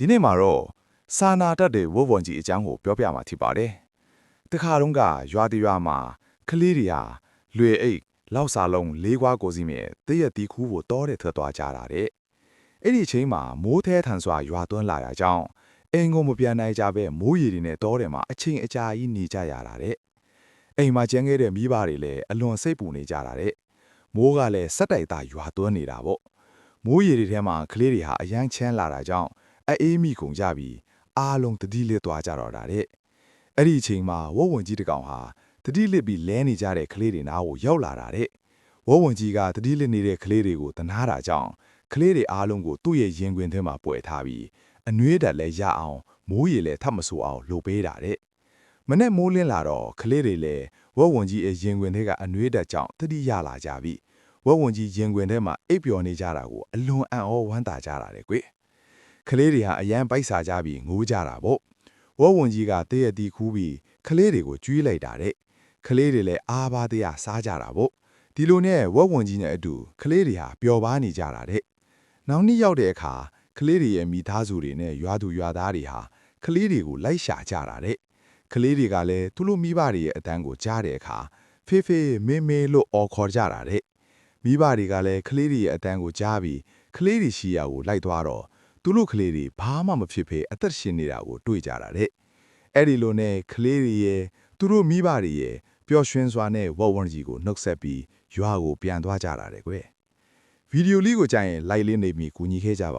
ဒီနေ့မှာတော့စာနာတတ်တဲ့ဝုတ်ဝန်ကြီးအကြောင်းကိုပြောပြမှာဖြစ်ပါတယ်။တခါတုန်းကရွာတရွာမှာကလေးတွေဟာလွေအိတ်လောက်စာလုံးလေးကွာကိုစီမြေတရက်တီးခူးကိုတောတဲ့ထွက်သွားကြတာတဲ့။အဲ့ဒီအချိန်မှာမိုးထဲထန်စွာရွာသွန်းလာတာကြောင့်အိမ်ကိုမပြန်နိုင်ကြပဲမိုးရီတွေနဲ့တောတယ်မှာအချိန်အကြာကြီးနေကြရတာတဲ့။အိမ်မှာကျန်ခဲ့တဲ့မိဘတွေလည်းအလွန်စိတ်ပူနေကြတာတဲ့။မိုးကလည်းစက်တိုက်သားရွာသွန်းနေတာပေါ့။မိုးရီတွေထဲမှာကလေးတွေဟာအယမ်းချမ်းလာတာကြောင့်အေးမိကုန်ကြပြီအားလုံးတတိလစ်သွားကြတော့တာတဲ့အဲ့ဒီအချိန်မှာဝုတ်ဝန်ကြီးတကောင်ဟာတတိလစ်ပြီးလဲနေကြတဲ့ကလေးတွေနားကိုရောက်လာတာတဲ့ဝုတ်ဝန်ကြီးကတတိလစ်နေတဲ့ကလေးတွေကိုတနာတာကြောင့်ကလေးတွေအားလုံးကိုသူ့ရဲ့ရင်ခွင်ထဲမှာပွယ်ထားပြီးအနှွေးတက်လဲရအောင်မိုးရီလဲထပ်မဆိုးအောင်လှုပ်ပေးတာတဲ့မနဲ့မိုးလင်းလာတော့ကလေးတွေလည်းဝုတ်ဝန်ကြီးရဲ့ရင်ခွင်ထဲကအနှွေးတက်ကြောင့်တတိရလာကြပြီဝုတ်ဝန်ကြီးရင်ခွင်ထဲမှာအိပ်ပျော်နေကြတာကိုအလွန်အံ့ဩဝမ်းသာကြတာတဲ့ကွယ်ကလေးတွေဟာအယမ်းပိုက်စာကြပြီးငိုးကြတာပေါ့ဝုတ်ဝန်ကြီးကတရက်တီးခူးပြီးကလေးတွေကိုကျွေးလိုက်တာတဲ့ကလေးတွေလည်းအားပါတရားစားကြတာပေါ့ဒီလိုနဲ့ဝုတ်ဝန်ကြီးနဲ့အတူကလေးတွေဟာပျော်ပါနေကြတာတဲ့နောက်နေ့ရောက်တဲ့အခါကလေးတွေရဲ့မိသားစုတွေနဲ့ရွာသူရွာသားတွေဟာကလေးတွေကိုလိုက်ရှာကြတာတဲ့ကလေးတွေကလည်းသူတို့မိဘတွေရဲ့အတန်းကိုကြားတဲ့အခါဖေးဖေးမေးမေးလို့အော်ခေါ်ကြတာတဲ့မိဘတွေကလည်းကလေးတွေရဲ့အတန်းကိုကြားပြီးကလေးတွေရှိရာကိုလိုက်သွားတော့သူတို့ကလေးတွေဘာမှမဖြစ်ဖေအသက်ရှင်နေတာကိုတွေ့ကြတာတဲ့အဲ့ဒီလိုနဲ့ကလေးတွေရဲ့သူတို့မိဘတွေရဲ့ပျော်ရွှင်စွာနဲ့ဝုတ်ဝန်ကြီးကိုနှုတ်ဆက်ပြီးရွာကိုပြန်သွားကြတာတဲ့ကွယ်ဗီဒီယိုလေးကိုကြိုင်ရင် like လေးနေပြီးကူညီခဲ့ကြပါ